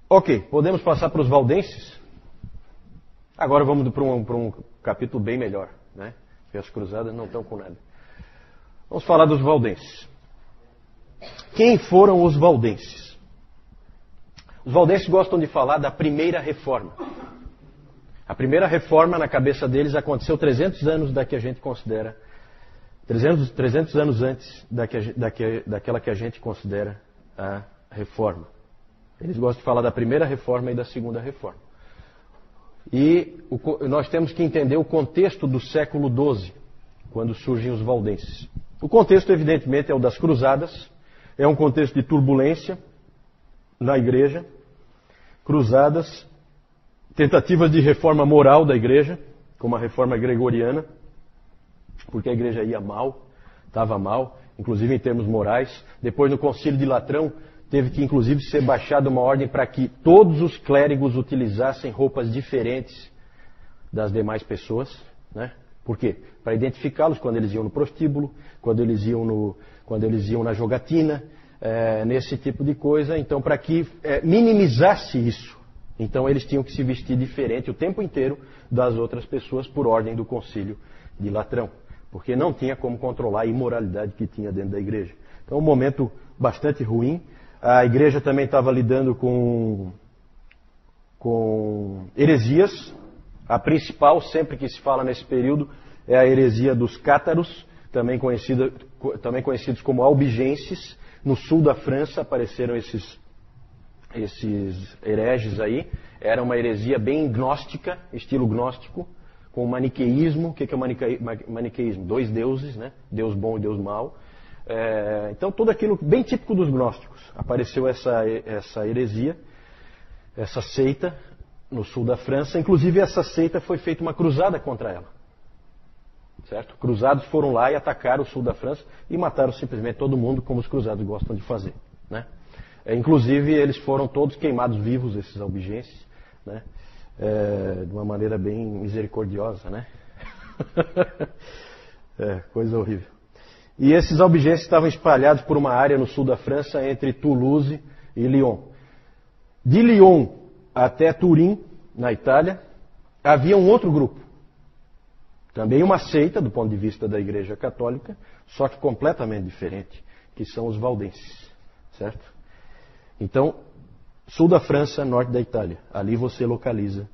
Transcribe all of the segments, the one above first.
Ok, podemos passar para os valdenses? Agora vamos para um capítulo bem melhor, né? Porque as cruzadas não estão com nada. Vamos falar dos valdenses. Quem foram os valdenses? Os valdenses gostam de falar da primeira reforma. A primeira reforma, na cabeça deles, aconteceu 300 anos da que a gente considera, 300 anos antes daquela que a gente considera a reforma. Eles gostam de falar da primeira reforma e da segunda reforma. E nós temos que entender o contexto do século XII, quando surgem os valdenses. O contexto, evidentemente, é o das cruzadas, é um contexto de turbulência na igreja, cruzadas, tentativas de reforma moral da igreja, como a reforma gregoriana, porque a igreja ia mal, estava mal, inclusive em termos morais. Depois, no Concílio de Latrão, teve que, inclusive, ser baixada uma ordem para que todos os clérigos utilizassem roupas diferentes das demais pessoas, né? Por quê? Para identificá-los quando eles iam no prostíbulo, quando eles iam na jogatina, nesse tipo de coisa. Então, para que minimizasse isso, então eles tinham que se vestir diferente o tempo inteiro das outras pessoas por ordem do Concílio de Latrão, porque não tinha como controlar a imoralidade que tinha dentro da igreja. Então, um momento bastante ruim. A igreja também estava lidando com heresias. A principal, sempre que se fala nesse período, é a heresia dos cátaros, também conhecidos como albigenses. No sul da França apareceram esses hereges aí. Era uma heresia bem gnóstica, estilo gnóstico, com maniqueísmo. O que é o maniqueísmo? Dois deuses, né? Deus bom e Deus mau. Então, tudo aquilo bem típico dos gnósticos. Apareceu essa heresia, essa seita no sul da França. Inclusive, essa seita foi feita uma cruzada contra ela. Certo? Cruzados foram lá e atacaram o sul da França e mataram simplesmente todo mundo, como os cruzados gostam de fazer, né? Inclusive, eles foram todos queimados vivos, esses albigenses, né? De uma maneira bem misericordiosa, né? Coisa horrível. E esses albigenses estavam espalhados por uma área no sul da França, entre Toulouse e Lyon. De Lyon até Turim, na Itália, havia um outro grupo. Também uma seita, do ponto de vista da Igreja Católica, só que completamente diferente, que são os valdenses. Certo? Então, sul da França, norte da Itália. Ali você localiza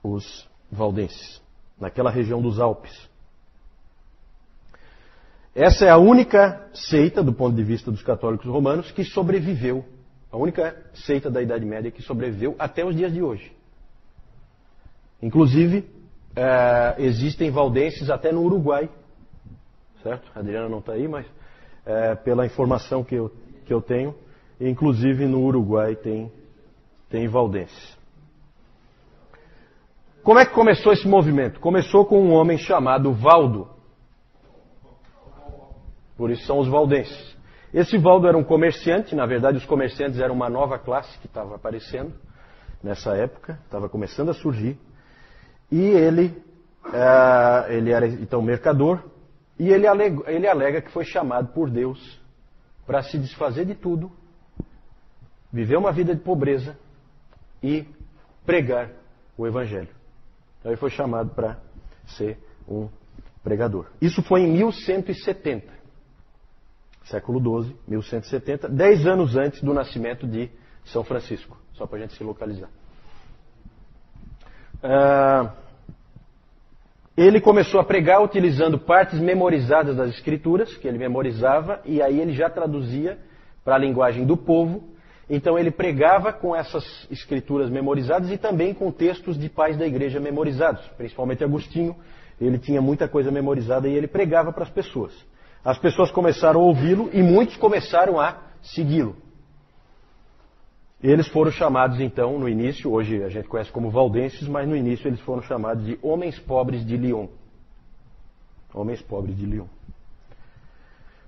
os valdenses, naquela região dos Alpes. Essa é a única seita, do ponto de vista dos católicos romanos, que sobreviveu. A única seita da Idade Média que sobreviveu até os dias de hoje. Inclusive, existem valdenses até no Uruguai. Certo? A Adriana não está aí, mas pela informação que eu tenho, inclusive no Uruguai tem valdenses. Como é que começou esse movimento? Começou com um homem chamado Valdo. Por isso são os valdenses. Esse Valdo era um comerciante. Na verdade, os comerciantes eram uma nova classe que estava aparecendo nessa época, estava começando a surgir. E ele era então mercador, e ele alega que foi chamado por Deus para se desfazer de tudo, viver uma vida de pobreza e pregar o Evangelho. Então ele foi chamado para ser um pregador. Isso foi em 1170. Século XII, 1170, 10 anos antes do nascimento de São Francisco, só para a gente se localizar. Ele começou a pregar utilizando partes memorizadas das Escrituras, que ele memorizava, e aí ele já traduzia para a linguagem do povo. Então ele pregava com essas Escrituras memorizadas e também com textos de pais da igreja memorizados, principalmente Agostinho. Ele tinha muita coisa memorizada e ele pregava para as pessoas. As pessoas começaram a ouvi-lo e muitos começaram a segui-lo. Eles foram chamados, então, no início, hoje a gente conhece como valdenses, mas no início eles foram chamados de homens pobres de Lyon. Homens pobres de Lyon.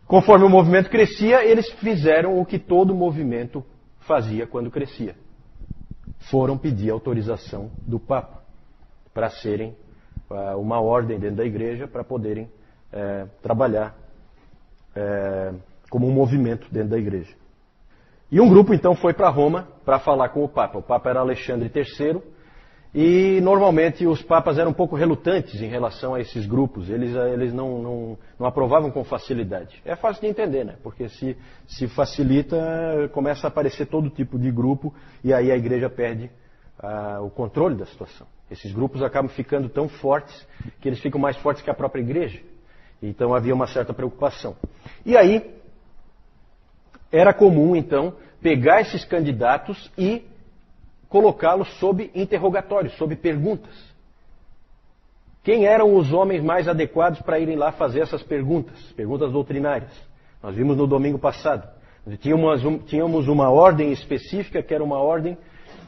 Conforme o movimento crescia, eles fizeram o que todo movimento fazia quando crescia. Foram pedir autorização do Papa para serem uma ordem dentro da igreja, para poderem trabalhar como um movimento dentro da igreja. E um grupo então foi para Roma para falar com o Papa. O Papa era Alexandre III e normalmente os papas eram um pouco relutantes em relação a esses grupos. Eles não aprovavam com facilidade. É fácil de entender, né? Porque se facilita, começa a aparecer todo tipo de grupo e aí a igreja perde o controle da situação. Esses grupos acabam ficando tão fortes que eles ficam mais fortes que a própria igreja. Então havia uma certa preocupação. E aí era comum, então, pegar esses candidatos e colocá-los sob interrogatório, sob perguntas. Quem eram os homens mais adequados para irem lá fazer essas perguntas? Perguntas doutrinárias. Nós vimos no domingo passado. Tínhamos uma ordem específica, que era uma ordem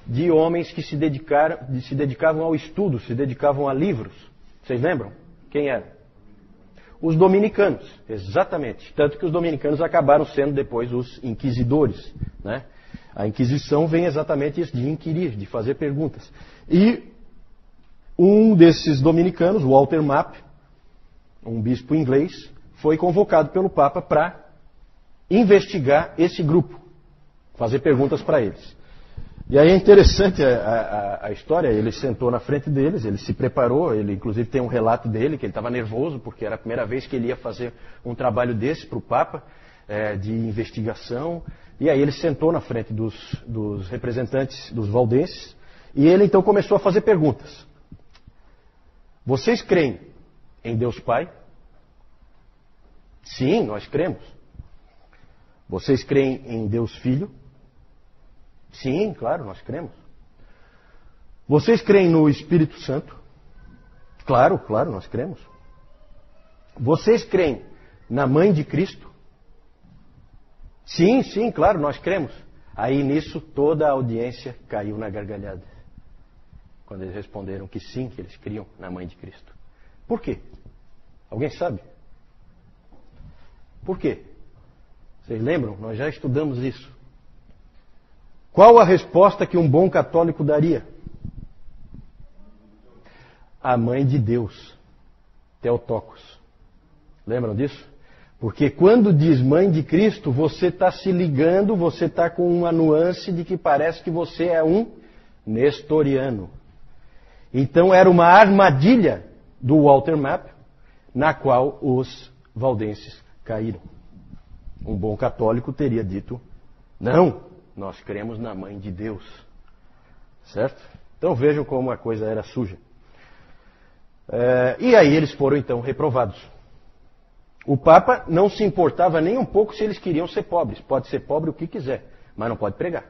de homens que se dedicavam ao estudo, se dedicavam a livros. Vocês lembram? Quem eram? Os dominicanos, exatamente. Tanto que os dominicanos acabaram sendo depois os inquisidores, né? A Inquisição vem exatamente isso, de inquirir, de fazer perguntas. E um desses dominicanos, Walter Map, um bispo inglês, foi convocado pelo Papa para investigar esse grupo, fazer perguntas para eles. E aí é interessante a história, ele sentou na frente deles, ele se preparou, ele inclusive tem um relato dele, que ele estava nervoso, porque era a primeira vez que ele ia fazer um trabalho desse para o Papa, de investigação. E aí ele sentou na frente dos representantes dos valdenses, e ele então começou a fazer perguntas. Vocês creem em Deus Pai? Sim, nós cremos. Vocês creem em Deus Filho? Sim, claro, nós cremos. Vocês creem no Espírito Santo? Claro, nós cremos. Vocês creem na Mãe de Cristo? Sim, claro, nós cremos. Aí nisso toda a audiência caiu na gargalhada. Quando eles responderam que sim, que eles criam na Mãe de Cristo. Por quê? Alguém sabe? Por quê? Vocês lembram? Nós já estudamos isso. Qual a resposta que um bom católico daria? A Mãe de Deus, Theotokos. Lembram disso? Porque quando diz Mãe de Cristo, você está se ligando, você está com uma nuance de que parece que você é um nestoriano. Então era uma armadilha do Walter Map, na qual os valdenses caíram. Um bom católico teria dito, não, nós cremos na Mãe de Deus. Certo? Então vejam como a coisa era suja. E aí eles foram então reprovados. O Papa não se importava nem um pouco se eles queriam ser pobres. Pode ser pobre o que quiser, mas não pode pregar.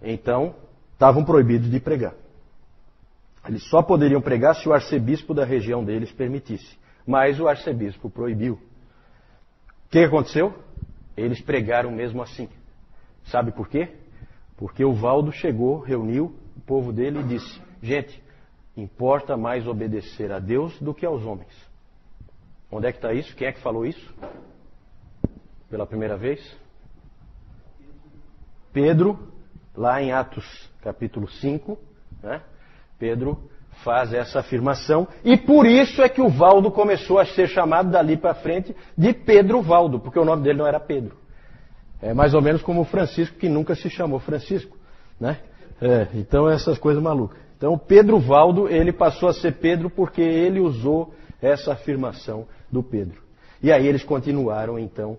Então, estavam proibidos de pregar. Eles só poderiam pregar se o arcebispo da região deles permitisse. Mas o arcebispo proibiu. O que aconteceu? Eles pregaram mesmo assim. Sabe por quê? Porque o Valdo chegou, reuniu o povo dele e disse: gente, importa mais obedecer a Deus do que aos homens. Onde é que está isso? Quem é que falou isso? Pela primeira vez? Pedro, lá em Atos capítulo 5, né? Pedro faz essa afirmação, e por isso é que o Valdo começou a ser chamado dali para frente de Pedro Valdo, porque o nome dele não era Pedro. É mais ou menos como o Francisco, que nunca se chamou Francisco, né? Então essas coisas malucas. Então Pedro Valdo, ele passou a ser Pedro porque ele usou essa afirmação do Pedro. E aí eles continuaram então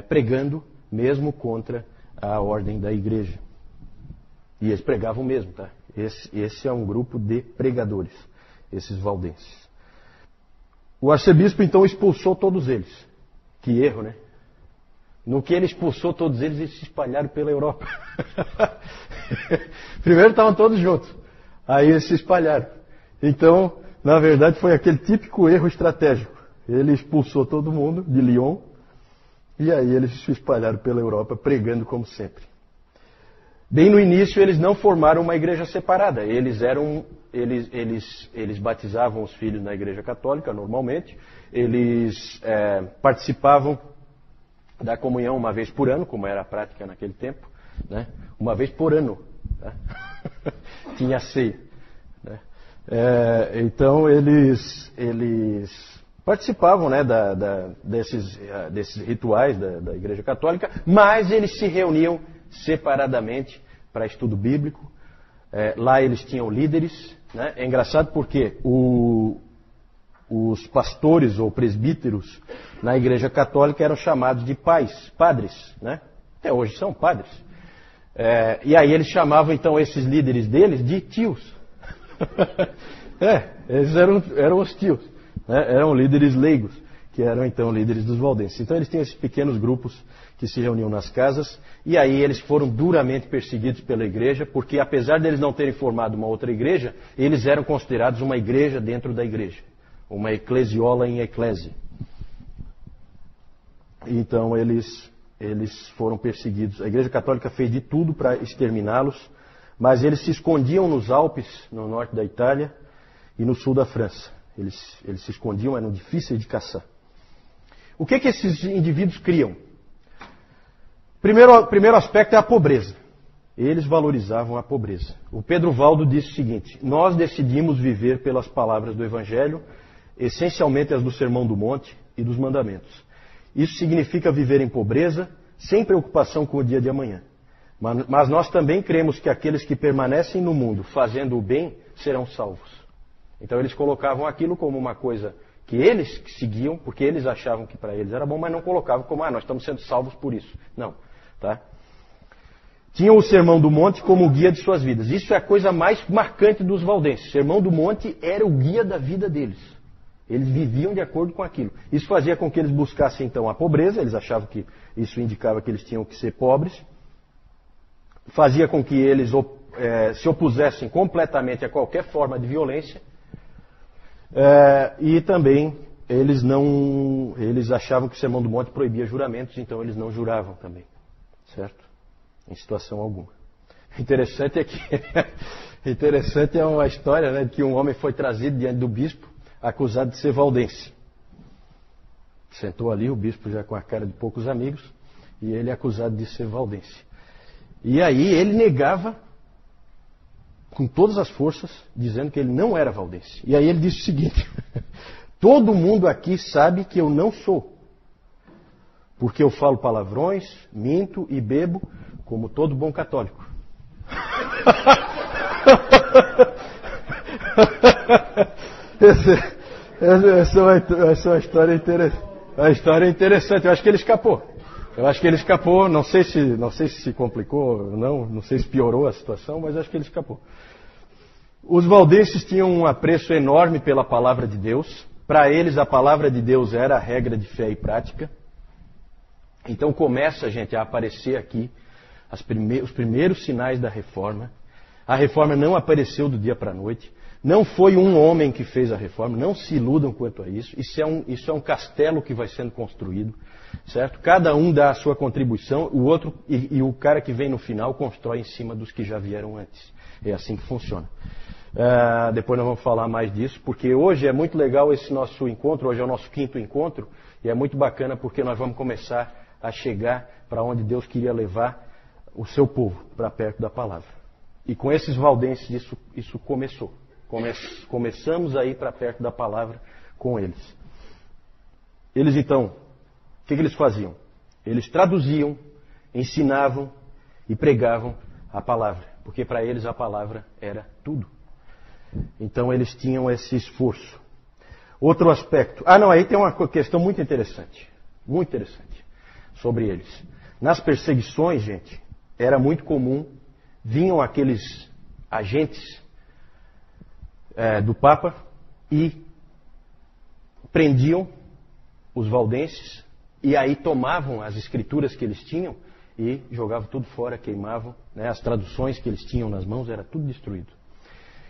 pregando, mesmo contra a ordem da igreja. E eles pregavam mesmo, tá? Esse é um grupo de pregadores, esses valdenses. O arcebispo então expulsou todos eles. Que erro, né? No que ele expulsou todos eles, eles se espalharam pela Europa. Primeiro estavam todos juntos, aí eles se espalharam. Então, na verdade, foi aquele típico erro estratégico. Ele expulsou todo mundo de Lyon, e aí eles se espalharam pela Europa, pregando como sempre. Bem no início, eles não formaram uma igreja separada. Eles batizavam os filhos na igreja católica, normalmente. Eles participavam da comunhão uma vez por ano, como era a prática naquele tempo, né? Uma vez por ano, tá? Tinha ceia, né? Então eles participavam, né, desses rituais da Igreja Católica, mas eles se reuniam separadamente para estudo bíblico. Lá eles tinham líderes. Né? É engraçado porque os pastores ou presbíteros na Igreja Católica eram chamados de padres. Né? Até hoje são padres. E aí eles chamavam então esses líderes deles de tios. Eles eram os tios. Né? Eram líderes leigos, que eram então líderes dos valdenses. Então eles tinham esses pequenos grupos que se reuniam nas casas, e aí eles foram duramente perseguidos pela igreja, porque apesar deles não terem formado uma outra igreja, eles eram considerados uma igreja dentro da igreja, uma eclesiola em eclésia. Então eles foram perseguidos. A Igreja Católica fez de tudo para exterminá-los, mas eles se escondiam nos Alpes, no norte da Itália, e no sul da França. Eles se escondiam, eram difíceis de caçar. O que esses indivíduos criam? Primeiro aspecto é a pobreza. Eles valorizavam a pobreza. O Pedro Valdo disse o seguinte: nós decidimos viver pelas palavras do Evangelho, essencialmente as do Sermão do Monte e dos Mandamentos. Isso significa viver em pobreza, sem preocupação com o dia de amanhã. Mas nós também cremos que aqueles que permanecem no mundo fazendo o bem serão salvos. Então eles colocavam aquilo como uma coisa que eles seguiam, porque eles achavam que para eles era bom, mas não colocavam como, nós estamos sendo salvos por isso. Não. Tá? Tinham o Sermão do Monte como guia de suas vidas. Isso é a coisa mais marcante dos valdenses. O Sermão do Monte era o guia da vida deles. Eles viviam de acordo com aquilo. Isso fazia com que eles buscassem então a pobreza. Eles achavam que isso indicava que eles tinham que ser pobres. Fazia com que eles se opusessem completamente a qualquer forma de violência. E também eles achavam que o Sermão do Monte proibia juramentos, então eles não juravam também. Certo? Em situação alguma. Interessante é uma história, né, de que um homem foi trazido diante do bispo acusado de ser valdense. Sentou ali o bispo já com a cara de poucos amigos e ele é acusado de ser valdense. E aí ele negava com todas as forças, dizendo que ele não era valdense. E aí ele disse o seguinte: todo mundo aqui sabe que eu não sou. Porque eu falo palavrões, minto e bebo, como todo bom católico. Essa é uma história interessante. A história é interessante. Eu acho que ele escapou. Não sei se complicou ou não sei se piorou a situação, mas acho que ele escapou. Os valdenses tinham um apreço enorme pela palavra de Deus. Para eles, a palavra de Deus era a regra de fé e prática. Então começa, gente, a aparecer aqui os primeiros sinais da reforma. A reforma não apareceu do dia para a noite. Não foi um homem que fez a reforma. Não se iludam quanto a isso. Isso é um castelo que vai sendo construído. Certo? Cada um dá a sua contribuição. O outro e o cara que vem no final constrói em cima dos que já vieram antes. É assim que funciona. Depois nós vamos falar mais disso, porque hoje é muito legal esse nosso encontro. Hoje é o nosso 5º encontro. E é muito bacana porque nós vamos começar a chegar para onde Deus queria levar o seu povo, para perto da palavra. E com esses valdenses isso começou. Começamos a ir para perto da palavra com eles. Eles então, o que eles faziam? Eles traduziam, ensinavam e pregavam a palavra, porque para eles a palavra era tudo. Então eles tinham esse esforço. Outro aspecto. Aí tem uma questão muito interessante sobre eles. Nas perseguições, gente, era muito comum, vinham aqueles agentes do Papa e prendiam os valdenses e aí tomavam as escrituras que eles tinham e jogavam tudo fora, queimavam, né? As traduções que eles tinham nas mãos, era tudo destruído.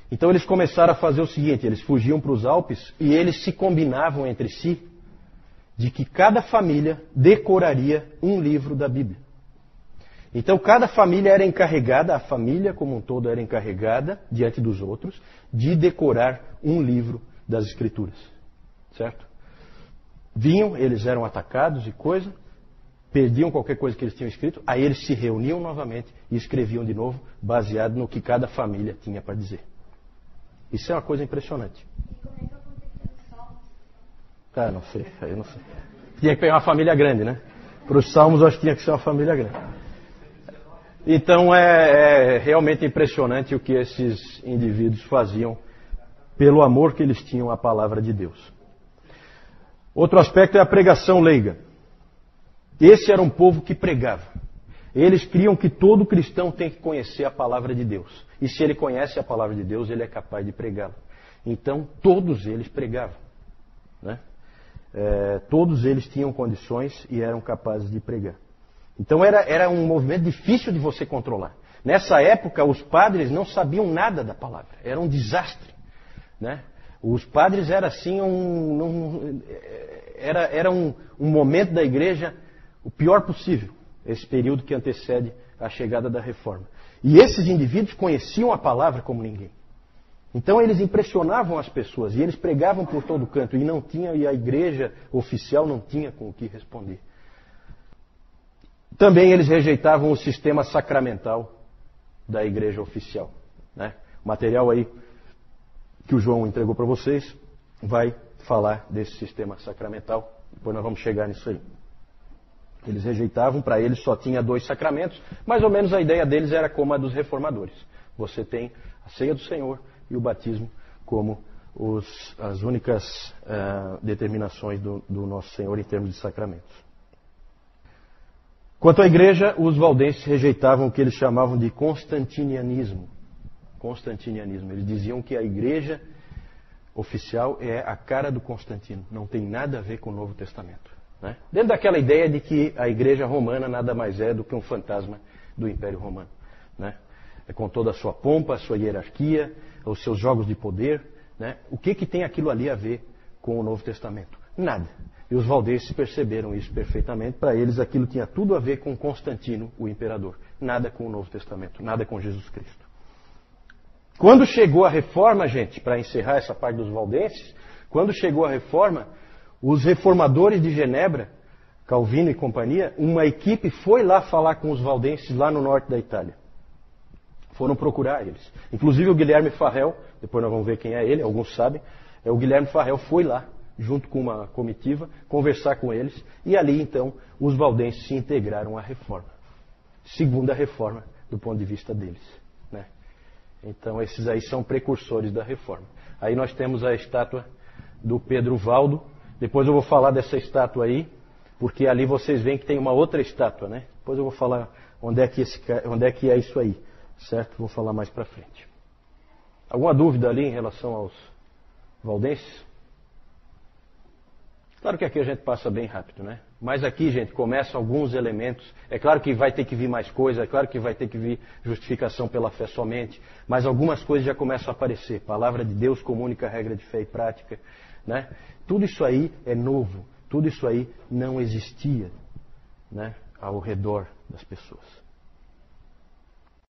Então eles começaram a fazer o seguinte: eles fugiam para os Alpes e eles se combinavam entre si de que cada família decoraria um livro da Bíblia. Então cada família era encarregada, a família como um todo era encarregada, diante dos outros, de decorar um livro das Escrituras. Certo? Vinham, eles eram atacados e coisa, perdiam qualquer coisa que eles tinham escrito, aí eles se reuniam novamente e escreviam de novo, baseado no que cada família tinha para dizer. Isso é uma coisa impressionante. E como é que aconteceu os salmos? Tá, não sei. Eu não sei. Tinha que pegar uma família grande, né? Para os salmos, eu acho que tinha que ser uma família grande. Então é realmente impressionante o que esses indivíduos faziam pelo amor que eles tinham à palavra de Deus. Outro aspecto é a pregação leiga. Esse era um povo que pregava. Eles criam que todo cristão tem que conhecer a palavra de Deus. E se ele conhece a palavra de Deus, ele é capaz de pregá-la. Então, todos eles pregavam, né? Todos eles tinham condições e eram capazes de pregar. Então, era um movimento difícil de você controlar. Nessa época, os padres não sabiam nada da palavra. Era um desastre, né? Os padres era assim era um momento da igreja o pior possível, esse período que antecede a chegada da reforma. E esses indivíduos conheciam a palavra como ninguém. Então eles impressionavam as pessoas e eles pregavam por todo canto e a igreja oficial não tinha com o que responder. Também eles rejeitavam o sistema sacramental da igreja oficial, né? O material aí que o João entregou para vocês vai falar desse sistema sacramental. Depois nós vamos chegar nisso aí. Eles rejeitavam, para eles só tinha 2 sacramentos, mais ou menos a ideia deles era como a dos reformadores. Você tem a ceia do Senhor e o batismo como as únicas determinações do nosso Senhor em termos de sacramentos. Quanto à igreja, os valdenses rejeitavam o que eles chamavam de constantinianismo. Constantinianismo. Eles diziam que a igreja oficial é a cara do Constantino, não tem nada a ver com o Novo Testamento, né? Dentro daquela ideia de que a igreja romana nada mais é do que um fantasma do Império Romano, né? Com toda a sua pompa, a sua hierarquia, os seus jogos de poder, né? O que tem aquilo ali a ver com o Novo Testamento? Nada. E os valdenses perceberam isso perfeitamente. Para eles aquilo tinha tudo a ver com Constantino, o imperador. Nada com o Novo Testamento, nada com Jesus Cristo. Quando chegou a reforma, gente, para encerrar essa parte dos valdenses, quando chegou a reforma, os reformadores de Genebra, Calvino e companhia, uma equipe foi lá falar com os valdenses lá no norte da Itália. Foram procurar eles. Inclusive o Guilherme Farrell, depois nós vamos ver quem é ele, alguns sabem, o Guilherme Farrell foi lá, junto com uma comitiva, conversar com eles, e ali então os valdenses se integraram à reforma. Segunda reforma, do ponto de vista deles, né? Então esses aí são precursores da reforma. Aí nós temos a estátua do Pedro Valdo. Depois eu vou falar dessa estátua aí, porque ali vocês veem que tem uma outra estátua, né? Depois eu vou falar onde é que é isso aí, certo? Vou falar mais para frente. Alguma dúvida ali em relação aos valdenses? Claro que aqui a gente passa bem rápido, né? Mas aqui, gente, começam alguns elementos. É claro que vai ter que vir mais coisa, é claro que vai ter que vir justificação pela fé somente, mas algumas coisas já começam a aparecer. Palavra de Deus como única regra de fé e prática, né? Tudo isso aí é novo, tudo isso aí não existia, né, ao redor das pessoas.